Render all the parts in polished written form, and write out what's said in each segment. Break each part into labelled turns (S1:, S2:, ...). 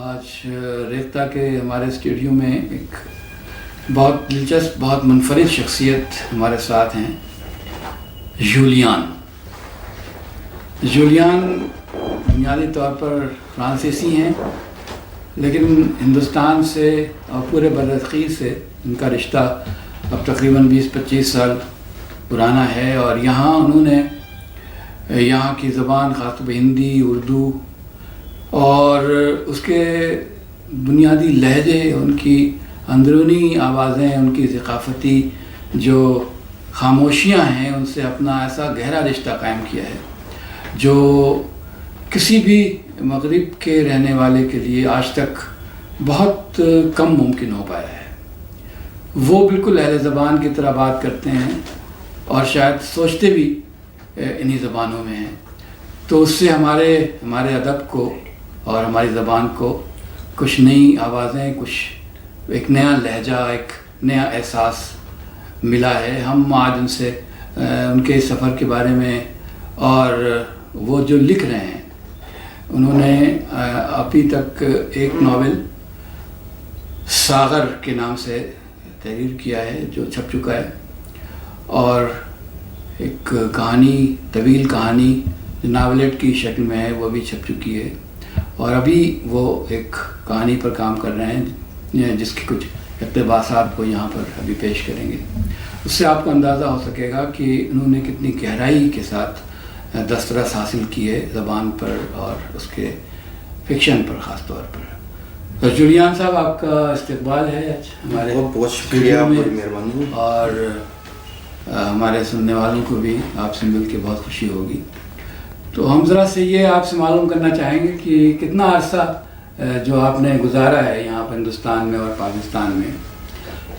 S1: آج ریختہ کے ہمارے اسٹوڈیو میں ایک بہت دلچسپ بہت منفرد شخصیت ہمارے ساتھ ہیں، جولیان بنیادی طور پر فرانسیسی ہیں، لیکن ہندوستان سے اور پورے برصغیر سے ان کا رشتہ اب تقریباً 20-25 سال پرانا ہے، اور یہاں انہوں نے یہاں کی زبان خاص طور پہ ہندی، اردو اور اس کے بنیادی لہجے، ان کی اندرونی آوازیں، ان کی ثقافتی جو خاموشیاں ہیں، ان سے اپنا ایسا گہرا رشتہ قائم کیا ہے جو کسی بھی مغرب کے رہنے والے کے لیے آج تک بہت کم ممکن ہو پایا ہے۔ وہ بالکل اہل زبان کی طرح بات کرتے ہیں اور شاید سوچتے بھی انہی زبانوں میں ہیں، تو اس سے ہمارے ادب کو اور ہماری زبان کو کچھ نئی آوازیں، کچھ ایک نیا لہجہ، ایک نیا احساس ملا ہے۔ ہم آج ان سے ان کے سفر کے بارے میں اور وہ جو لکھ رہے ہیں، انہوں نے ابھی تک ایک ناول ساغر کے نام سے تحریر کیا ہے جو چھپ چکا ہے، اور ایک کہانی، طویل کہانی جو ناولٹ کی شکل میں ہے، وہ بھی چھپ چکی ہے، اور ابھی وہ ایک کہانی پر کام کر رہے ہیں جس کے کچھ اقتباسات کو یہاں پر ابھی پیش کریں گے۔ اس سے آپ کو اندازہ ہو سکے گا کہ انہوں نے کتنی گہرائی کے ساتھ دسترس حاصل کی ہے زبان پر اور اس کے فکشن پر خاص طور پر۔ جولیان صاحب، آپ کا استقبال ہے ہمارے
S2: بہت شکریہ، بڑی مہربانی،
S1: اور ہمارے سننے والوں کو بھی آپ سے مل کے بہت خوشی ہوگی۔ تو ہم ذرا سے یہ آپ سے معلوم کرنا چاہیں گے کہ کتنا عرصہ جو آپ نے گزارا ہے یہاں پر ہندوستان میں اور پاکستان میں،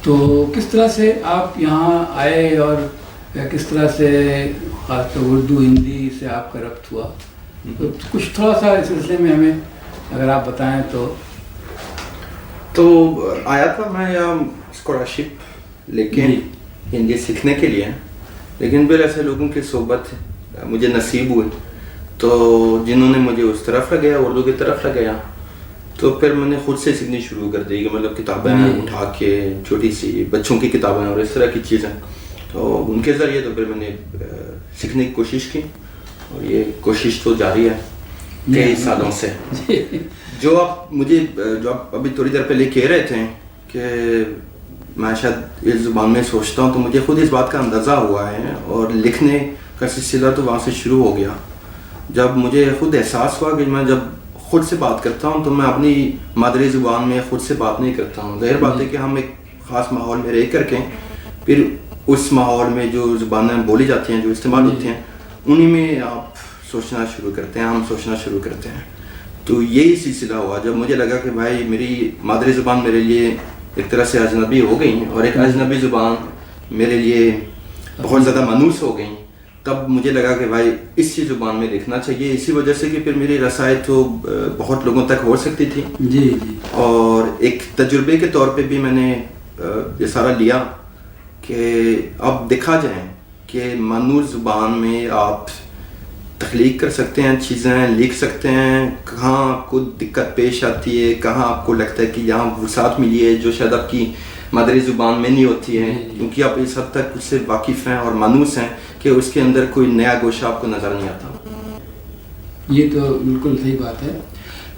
S1: تو کس طرح سے آپ یہاں آئے اور کس طرح سے خاص طور اردو ہندی سے آپ کا ربط ہوا، تو کچھ تھوڑا سا اس سلسلے میں ہمیں اگر آپ بتائیں تو
S2: آیا تھا میں یہاں اسکالرشپ لے کے ہندی سیکھنے کے لیے، لیکن پھر ایسے لوگوں کی صحبت مجھے نصیب ہوئی تو جنہوں نے مجھے اس طرف لگایا، اردو کی طرف لگایا، تو پھر میں نے خود سے سیکھنی شروع کر دی کہ مطلب کتابیں اٹھا کے، چھوٹی سی بچوں کی کتابیں اور اس طرح کی چیزیں، تو ان کے ذریعے تو پھر میں نے سیکھنے کی کوشش کی، اور یہ کوشش تو جاری ہے کئی سالوں سے۔ جو آپ ابھی تھوڑی دیر پہلے کہہ رہے تھے کہ میں شاید اس زبان میں سوچتا ہوں، تو مجھے خود اس بات کا اندازہ ہوا ہے، اور لکھنے کا سلسلہ تو وہاں سے شروع ہو گیا جب مجھے خود احساس ہوا کہ میں جب خود سے بات کرتا ہوں تو میں اپنی مادری زبان میں خود سے بات نہیں کرتا ہوں۔ ظاہر بات ہے کہ ہم ایک خاص ماحول میں رہ کر کے پھر اس ماحول میں جو زبانیں بولی جاتی ہیں، جو استعمال ہوتی ہیں، انہی میں آپ سوچنا شروع کرتے ہیں، ہم سوچنا شروع کرتے ہیں۔ تو یہی سلسلہ ہوا جب مجھے لگا کہ بھائی میری مادری زبان میرے لیے ایک طرح سے اجنبی ہو گئی، اور ایک اجنبی زبان میرے لیے بہت زیادہ مانوس ہو گئی، تب مجھے لگا کہ بھائی اسی زبان میں لکھنا چاہیے۔ اسی وجہ سے کہ پھر میری رسائی تو بہت لوگوں تک ہو سکتی تھی، اور ایک تجربے کے طور پہ بھی میں نے یہ سارا لیا کہ اب دیکھا جائے کہ مانوس زبان میں آپ تخلیق کر سکتے ہیں، چیزیں لکھ سکتے ہیں، کہاں آپ کو دقت پیش آتی ہے، کہاں آپ کو لگتا ہے کہ یہاں وسعت ملی ہے جو شاید آپ کی مادری زبان میں نہیں ہوتی ہے، کیونکہ آپ اس حد تک اس سے واقف ہیں اور مانوس ہیں کہ اس کے اندر کوئی نیا گوشہ آپ کو نظر نہیں آتا۔
S1: یہ تو بالکل صحیح بات ہے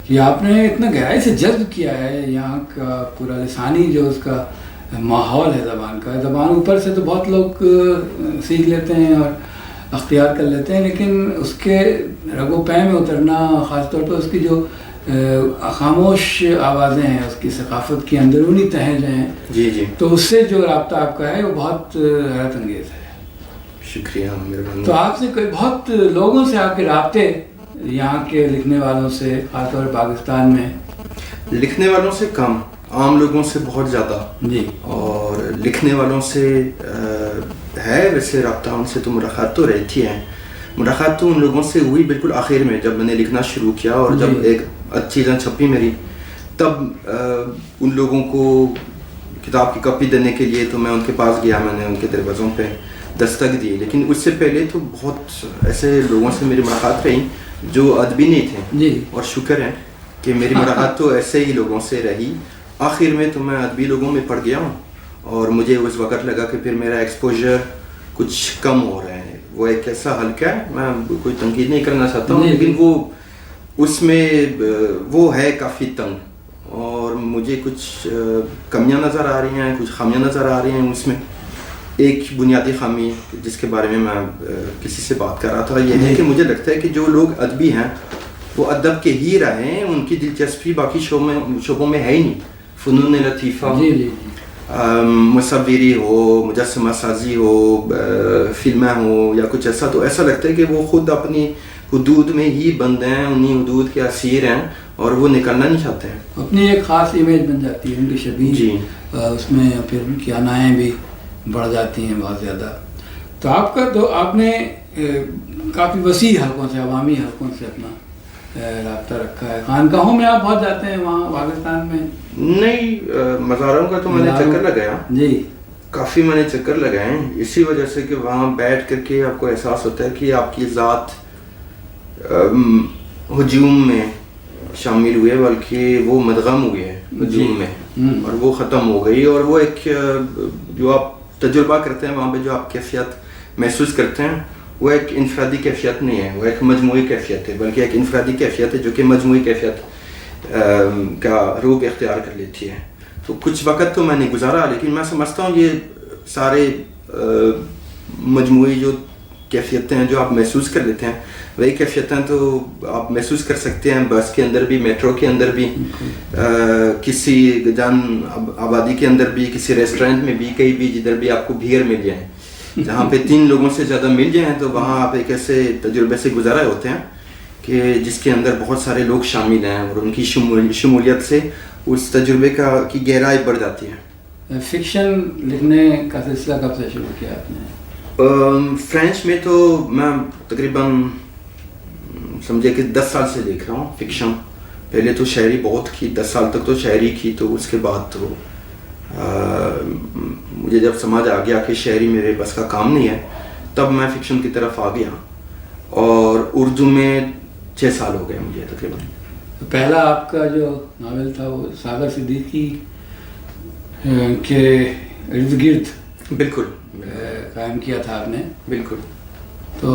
S1: کہ آپ نے اتنا گہرائی سے جذب کیا ہے یہاں کا پورا لسانی جو اس کا ماحول ہے زبان کا۔ زبان اوپر سے تو بہت لوگ سیکھ لیتے ہیں اور اختیار کر لیتے ہیں، لیکن اس کے رگ و پے میں اترنا، خاص طور پر اس کی جو خاموش آوازیں ہیں، اس کی ثقافت کی اندرونی تہیں جو ہیں، تو اس سے جو رابطہ آپ کا ہے وہ بہت حیرت انگیز ہے۔
S2: شکریہ، مہربانی۔
S1: تو آپ سے بہت لوگوں سے آپ کے رابطے یہاں کے لکھنے والوں سے، خاص طور پر پاکستان میں؟
S2: لکھنے والوں سے کم، عام لوگوں سے بہت زیادہ، اور لکھنے والوں سے ہے ویسے رابطہ، ان سے تو ملاقات تو رہتی ہے۔ ملاقات تو ان لوگوں سے ہوئی بالکل آخر میں جب میں نے لکھنا شروع کیا، اور جب ایک چیزیں چھپی میری، تب ان لوگوں کو کتاب کی کاپی دینے کے لیے تو میں ان کے پاس گیا، میں نے ان کے دروازوں پہ دستک دی، لیکن اس سے پہلے تو بہت ایسے لوگوں سے میری ملاقات رہی جو ادبی نہیں تھے، اور شکر ہے کہ میری ملاقات تو ایسے ہی لوگوں سے رہی. آخر میں تو میں ادبی لوگوں میں پڑ گیا ہوں اور مجھے اس وقت لگا کہ پھر میرا ایکسپوجر کچھ کم ہو رہا ہے. وہ ایک ایسا حلقہ ہے, میں کوئی تنقید نہیں کرنا چاہتا ہوں, لیکن وہ اس میں وہ ہے کافی تنگ, اور مجھے کچھ کمیاں نظر آ رہی ہیں, کچھ خامیاں نظر آ رہی ہیں اس میں. ایک بنیادی خامی جس کے بارے میں میں کسی سے بات کر رہا تھا یہ ہے کہ مجھے لگتا ہے کہ جو لوگ ادبی ہیں وہ ادب کے ہی رہیں, ان کی دلچسپی باقی شعبوں میں ہے ہی نہیں. فنون لطیفہ, مصوری ہو, مجسمہ سازی ہو, فلمیں ہوں یا کچھ ایسا, تو ایسا لگتا ہے کہ وہ خود اپنی حدود میں ہی بند ہیں, انہی حدود کے اسیر ہیں اور وہ نکلنا نہیں چاہتے ہیں.
S1: اپنی ایک خاص امیج بن جاتی ہے ان کی شبیہ.
S2: جی,
S1: اس میں پھر ان کی انائیں بھی بڑھ جاتی ہیں بہت زیادہ. تو آپ کا تو آپ نے کافی وسیع حلقوں سے, عوامی حلقوں سے اپنا رابطہ رکھا ہے. خانقاہوں میں آپ بہت جاتے ہیں وہاں پاکستان میں؟
S2: نہیں, مزاروں کا تو میں نے چکر لگایا جی, کافی میں نے چکر لگائے ہیں, اسی وجہ سے کہ وہاں بیٹھ کر کے آپ کو احساس ہوتا ہے کہ آپ کی ذات ہجوم میں شامل ہوئے, بلکہ وہ مدغم ہوئے ہے ہجوم میں اور وہ ختم ہو گئی. اور وہ ایک جو آپ تجربہ کرتے ہیں وہاں پہ, جو آپ کیفیت محسوس کرتے ہیں, وہ ایک انفرادی کیفیت نہیں ہے, وہ ایک مجموعی کیفیت ہے, بلکہ ایک انفرادی کیفیت ہے جو کہ مجموعی کیفیت کا روپ اختیار کر لیتی ہے. تو کچھ وقت تو میں نے گزارا, لیکن میں سمجھتا ہوں یہ سارے مجموعی جو کیفیتیں ہیں جو آپ محسوس کر لیتے ہیں, وہی کیفیتیں تو آپ محسوس کر سکتے ہیں بس کے اندر بھی, میٹرو کے اندر بھی, کسی جان آبادی کے اندر بھی, کسی ریسٹورینٹ میں بھی, کہیں بھی جدھر بھی آپ کو بھیڑ مل جائے, جہاں پہ 3 لوگوں سے زیادہ مل جائیں تو وہاں آپ ایک ایسے تجربے سے گزارے ہوتے ہیں کہ جس کے اندر بہت سارے لوگ شامل ہیں, اور ان کی شمولیت سے اس تجربے کی گہرائی بڑھ جاتی ہے.
S1: فکشن لکھنے کا سلسلہ کب سے شروع کیا آپ نے؟
S2: فرینچ میں تو میں تقریباً سمجھے کہ 10 سال سے لکھ رہا ہوں فکشن. پہلے تو شاعری بہت کی, 10 سال تک تو شاعری کی, تو اس کے بعد تو مجھے جب سمجھ آ گیا کہ شاعری میرے بس کا کام نہیں ہے, تب میں فکشن کی طرف آ گیا, اور اردو میں 6 سال ہو گئے مجھے تقریباً.
S1: پہلا آپ کا جو ناول تھا وہ ساغر صدیقی کے ارد گرد
S2: بالکل
S1: قائم کیا تھا آپ نے.
S2: بالکل.
S1: تو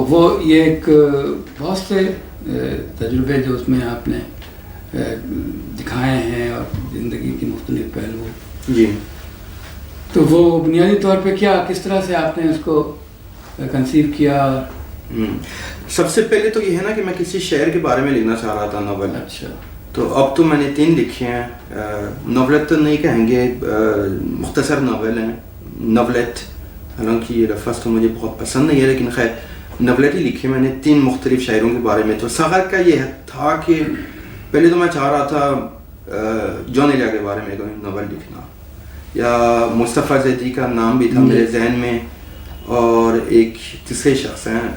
S1: وہ یہ ایک بہت سے تجربے جو اس میں آپ نے دکھائے ہیں اور زندگی کے مختلف پہلو.
S2: جی.
S1: تو وہ بنیادی طور پہ کس طرح سے آپ نے اس کو کنسیو کیا؟
S2: سب سے پہلے تو یہ ہے نا کہ میں کسی شعر کے بارے میں لکھنا چاہ رہا تھا ناول.
S1: اچھا.
S2: تو اب تو میں نے 3 لکھے ہیں. ناولت تو نہیں کہیں گے, مختصر ناول ہیں, ناولت, حالانکہ یہ لفظ تو مجھے بہت پسند نہیں ہے, لیکن خیر ناولت ہی لکھے میں نے 3 مختلف شاعروں کے بارے میں. تو ساغر کا یہ تھا کہ پہلے تو میں چاہ رہا تھا جون ایلیا کے بارے میں کوئی ناول لکھنا, یا مصطفیٰ زیدی کا نام بھی تھا میرے ذہن میں, اور ایک تیسرے شخص ہیں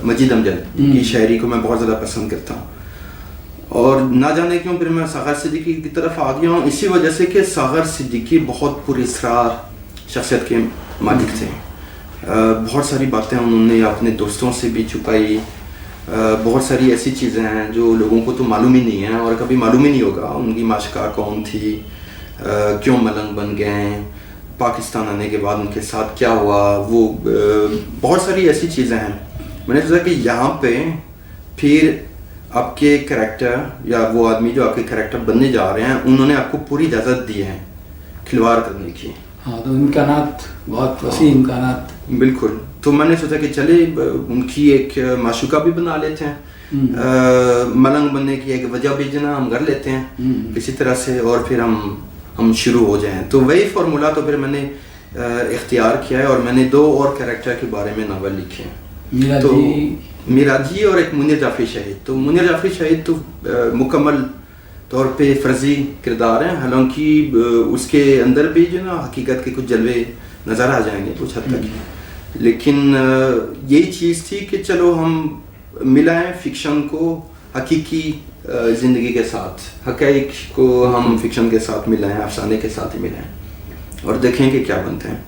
S2: مجید امجد کی شاعری کو میں بہت زیادہ پسند کرتا ہوں. اور نہ جانے کیوں پھر میں ساغر صدیقی کی طرف آ گیا ہوں, اسی وجہ سے کہ ساغر صدیقی بہت پراسرار شخصیت کے مالک تھے. بہت ساری باتیں انہوں نے اپنے دوستوں سے بھی چھپائی, بہت ساری ایسی چیزیں ہیں جو لوگوں کو تو معلوم ہی نہیں ہیں اور کبھی معلوم ہی نہیں ہوگا. ان کی معشوقہ کون تھی, کیوں ملنگ بن گئے, پاکستان آنے کے بعد ان کے ساتھ کیا ہوا, وہ بہت ساری ایسی چیزیں ہیں. میں نے سوچا کہ یہاں پہ پھر آپ کے کریکٹر یا وہ آدمی جو آپ کے کریکٹر بننے جا رہے ہیں, انہوں نے آپ کو پوری اجازت دی ہے کھلواڑ کرنے کی.
S1: ہاں, تو امکانات بہت وسیع امکانات.
S2: بالکل. تو میں نے سوچا کہ چلے ان کی ایک معشوقہ بھی بنا لیتے ہیں, ملنگ بننے کی ایک وجہ بھی جنا ہم کر لیتے ہیں کسی طرح سے, اور پھر ہم شروع ہو جائیں. تو وہی فارمولا تو پھر میں نے اختیار کیا ہے, اور میں نے 2 اور کریکٹر کے بارے میں ناول لکھے ہیں. تو میرا جی اور ایک منیر جعفری شہید. تو منیر جعفری شہید تو مکمل طور پہ فرضی کردار ہیں, حالانکہ اس کے اندر بھی جو نا حقیقت کے کچھ جلوے نظر آ جائیں گے کچھ حد تک, لیکن یہی چیز تھی کہ چلو ہم ملائیں فکشن کو حقیقی زندگی کے ساتھ, حقائق کو ہم فکشن کے ساتھ ملائیں, افسانے کے ساتھ ہی ملائیں, اور دیکھیں کہ کیا بنتے ہیں.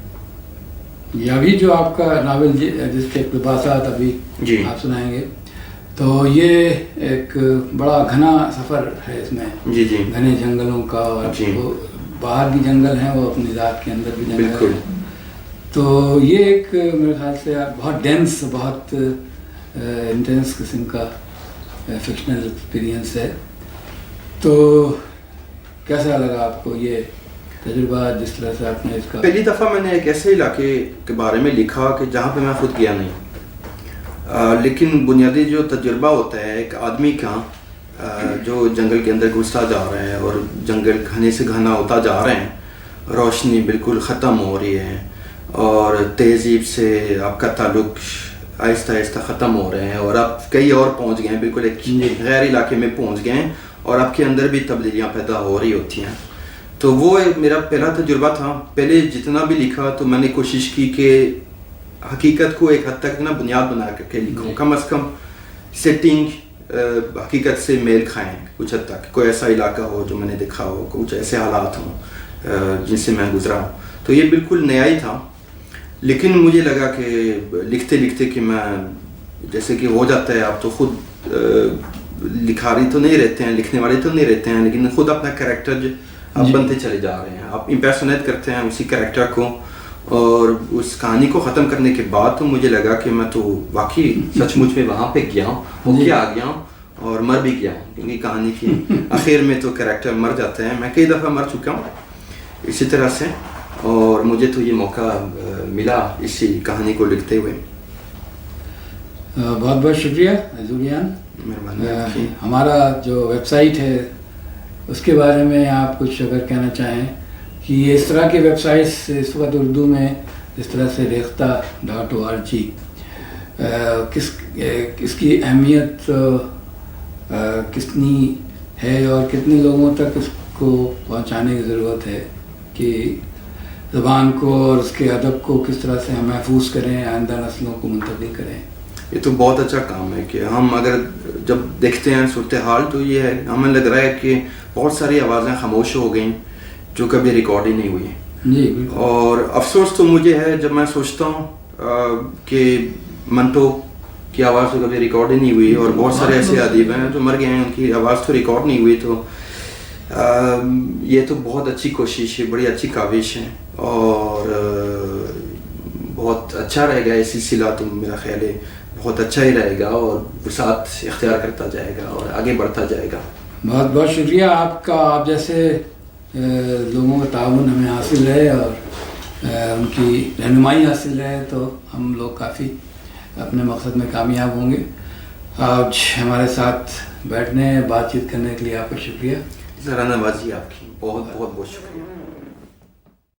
S1: یہ ابھی جو آپ کا ناول جس کے اقتباسات ابھی آپ سنائیں گے, تو یہ ایک بڑا گھنا سفر ہے اس میں.
S2: جی جی.
S1: گھنے جنگلوں کا, اور
S2: جی.
S1: وہ باہر بھی جنگل ہیں, وہ اپنی ذات کے اندر بھی جنگل
S2: بالکل.
S1: ہیں. تو یہ ایک میرے خیال سے بہت ڈینس, بہت انٹینس قسم کا فکشنل ایکسپیرینس ہے. تو کیسا لگا آپ کو یہ تجربہ, جس طرح سے آپ نے اس کا؟
S2: پہلی دفعہ میں نے ایک ایسے علاقے کے بارے میں لکھا کہ جہاں پہ میں خود گیا نہیں, لیکن بنیادی جو تجربہ ہوتا ہے ایک آدمی کا جو جنگل کے اندر گھستا جا رہا ہے اور جنگل گھنے سے گھنا ہوتا جا رہے ہیں, روشنی بالکل ختم ہو رہی ہے اور تہذیب سے آپ کا تعلق آہستہ آہستہ ختم ہو رہے ہیں, اور آپ کئی اور پہنچ گئے ہیں, بالکل ایک غیر علاقے میں پہنچ گئے ہیں, اور آپ کے اندر بھی تبدیلیاں پیدا ہو رہی ہوتی ہیں. تو وہ میرا پہلا تجربہ تھا. پہلے جتنا بھی لکھا تو میں نے کوشش کی کہ حقیقت کو ایک حد تک نا بنیاد بنا کر کے لکھوں, کم از کم سیٹنگ حقیقت سے میل کھائیں کچھ حد تک. کوئی ایسا علاقہ ہو جو میں نے دیکھا ہو, کچھ ایسے حالات ہوں جن سے میں گزرا ہوں. تو یہ بالکل نیا ہی تھا, لیکن مجھے لگا کہ لکھتے لکھتے کہ میں جیسے کہ ہو جاتا ہے, آپ تو خود لکھاری تو نہیں رہتے ہیں, لکھنے والے تو نہیں رہتے ہیں, لیکن خود اپنا کریکٹر آپ بنتے چلے جا رہے ہیں, آپ امپیرسونیٹ کرتے ہیں اسی کریکٹر کو. اور اس کہانی کو ختم کرنے کے بعد تو مجھے لگا کہ میں تو واقعی سچ مچ میں وہاں پہ گیا ہوں, ہو کے آ گیا ہوں اور مر بھی گیا ہوں, کیونکہ کہانی کی آخر میں تو کریکٹر مر جاتے ہیں. میں کئی دفعہ مر چکا ہوں اسی طرح سے, اور مجھے تو یہ موقع ملا اسی کہانی کو لکھتے ہوئے.
S1: بہت بہت شکریہ زوریان. ہمارا جو ویب سائٹ ہے اس کے بارے میں آپ کچھ اگر کہنا چاہیں کہ یہ اس طرح کی ویب سائٹس اس وقت اردو میں اس طرح سے ریختہ.org اس کی اہمیت کتنی ہے اور کتنے لوگوں تک اس کو پہنچانے کی ضرورت ہے کہ زبان کو اور اس کے ادب کو کس طرح سے ہم محفوظ کریں, آئندہ نسلوں کو منتقل کریں؟
S2: یہ تو بہت اچھا کام ہے کہ ہم اگر جب دیکھتے ہیں صورتحال تو یہ ہے, ہمیں لگ رہا ہے کہ بہت ساری آوازیں خاموش ہو گئیں جو کبھی ریکارڈ ہی نہیں ہوئی ہیں.
S1: جی,
S2: اور افسوس تو مجھے ہے جب میں سوچتا ہوں کہ منٹو کی آواز تو کبھی ریکارڈ ہی نہیں ہوئی, اور بہت سارے ایسے ادیب ہیں جو مر گئے ہیں, ان کی آواز تو ریکارڈ نہیں ہوئی. تو یہ تو بہت اچھی کوشش ہے, بڑی اچھی کاوش ہے, اور بہت اچھا رہے گا یہ سلسلہ. تو میرا خیال ہے بہت اچھا ہی رہے گا اور وسعت اختیار کرتا جائے گا اور آگے بڑھتا جائے گا.
S1: بہت بہت شکریہ آپ کا. آپ جیسے لوگوں کا تعاون ہمیں حاصل ہے اور ان کی رہنمائی حاصل ہے تو ہم لوگ کافی اپنے مقصد میں کامیاب ہوں گے. آج ہمارے ساتھ بیٹھنے بات چیت کرنے کے لیے آپ کا شکریہ.
S2: ذرا نوازی آپ کی بہت بہت بہت شکریہ.